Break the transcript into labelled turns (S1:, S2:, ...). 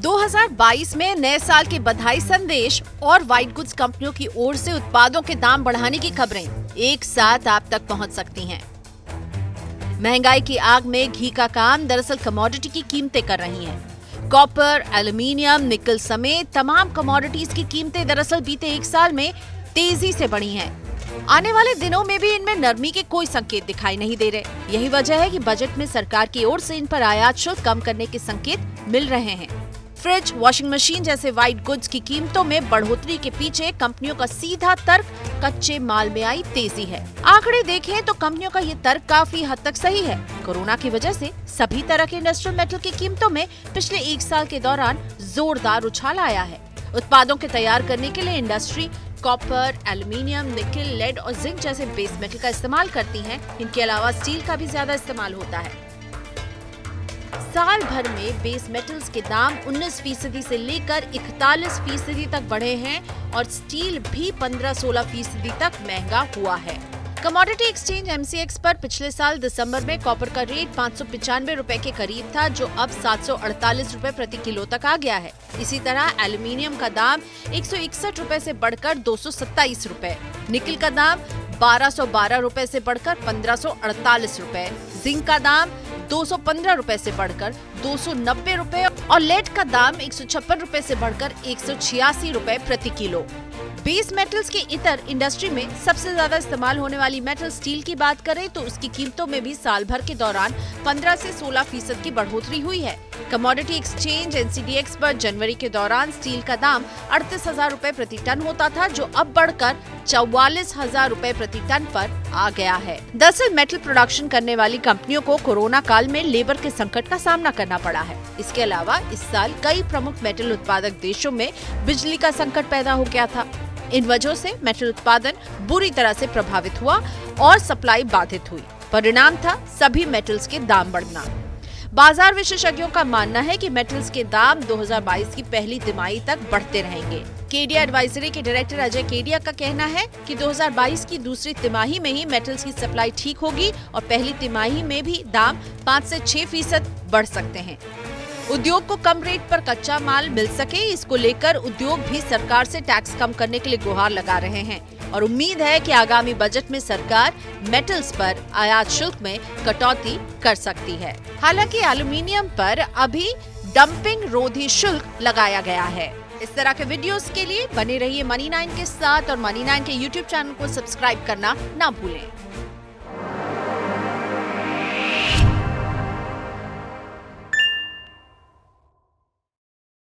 S1: 2022 में नए साल के बधाई संदेश और व्हाइट गुड्स कंपनियों की ओर से उत्पादों के दाम बढ़ाने की खबरें एक साथ आप तक पहुंच सकती हैं। महंगाई की आग में घी का काम दरअसल कमोडिटी की कीमतें कर रही हैं। कॉपर, एल्यूमीनियम, निकल समेत तमाम कमोडिटीज की कीमतें दरअसल बीते एक साल में तेजी से बढ़ी हैं। आने वाले दिनों में भी इनमें नरमी के कोई संकेत दिखाई नहीं दे रहे। यही वजह है कि बजट में सरकार की ओर से इन पर आयात शुल्क कम करने के संकेत मिल रहे हैं। फ्रिज, वॉशिंग मशीन जैसे व्हाइट गुड्स की कीमतों में बढ़ोतरी के पीछे कंपनियों का सीधा तर्क कच्चे माल में आई तेजी है। आंकड़े देखें तो कंपनियों का ये तर्क काफी हद तक सही है। कोरोना की वजह से सभी तरह के इंडस्ट्रियल मेटल की कीमतों में पिछले एक साल के दौरान जोरदार उछाल आया है। उत्पादों के तैयार करने के लिए इंडस्ट्री कॉपर, एल्यूमीनियम, निकल, लेड और जिंक जैसे बेस मेटल का इस्तेमाल करती हैं। इनके अलावा स्टील का भी ज्यादा इस्तेमाल होता है। साल भर में बेस मेटल्स के दाम 19% से लेकर 41% तक बढ़े हैं और स्टील भी 15-16% तक महंगा हुआ है। कमोडिटी एक्सचेंज MCX पर पिछले साल दिसंबर में कॉपर का रेट 595 रुपए के करीब था, जो अब 748 रुपए प्रति किलो तक आ गया है। इसी तरह एल्यूमीनियम का दाम 161 रुपए से बढ़कर 227 रुपए, निकल का दाम 1212 रुपए से बढ़कर 1548 रुपए, जिंक का दाम 215 रुपए से बढ़कर 290 रुपए और लेड का दाम 156 रुपए से बढ़कर 186 रुपए प्रति किलो। बेस मेटल्स के इतर इंडस्ट्री में सबसे ज्यादा इस्तेमाल होने वाली मेटल स्टील की बात करें तो उसकी कीमतों में भी साल भर के दौरान 15 से 16% की बढ़ोतरी हुई है। कमोडिटी एक्सचेंज NCDX पर जनवरी के दौरान स्टील का दाम 38,000 रुपए प्रति टन होता था, जो अब बढ़कर 44,000 रुपए प्रति टन पर आ गया है। दरअसल मेटल प्रोडक्शन करने वाली कंपनियों को कोरोना काल में लेबर के संकट का सामना करना पड़ा है। इसके अलावा इस साल कई प्रमुख मेटल उत्पादक देशों में बिजली का संकट पैदा हो गया था। इन वजहों से मेटल उत्पादन बुरी तरह से प्रभावित हुआ और सप्लाई बाधित हुई। परिणाम था सभी मेटल्स के दाम बढ़ना। बाजार विशेषज्ञों का मानना है कि मेटल्स के दाम 2022 की पहली तिमाही तक बढ़ते रहेंगे। केडिया एडवाइजरी के डायरेक्टर अजय केडिया का कहना है कि 2022 की दूसरी तिमाही में ही मेटल्स की सप्लाई ठीक होगी और पहली तिमाही में भी दाम 5 से 6% बढ़ सकते हैं। उद्योग को कम रेट पर कच्चा माल मिल सके, इसको लेकर उद्योग भी सरकार से टैक्स कम करने के लिए गुहार लगा रहे हैं और उम्मीद है कि आगामी बजट में सरकार मेटल्स पर आयात शुल्क में कटौती कर सकती है। हालांकि एल्यूमीनियम पर अभी डंपिंग रोधी शुल्क लगाया गया है। इस तरह के वीडियोस के लिए बने रहिए मनी 9 के साथ और मनी 9 के YouTube चैनल को सब्सक्राइब करना ना भूलें।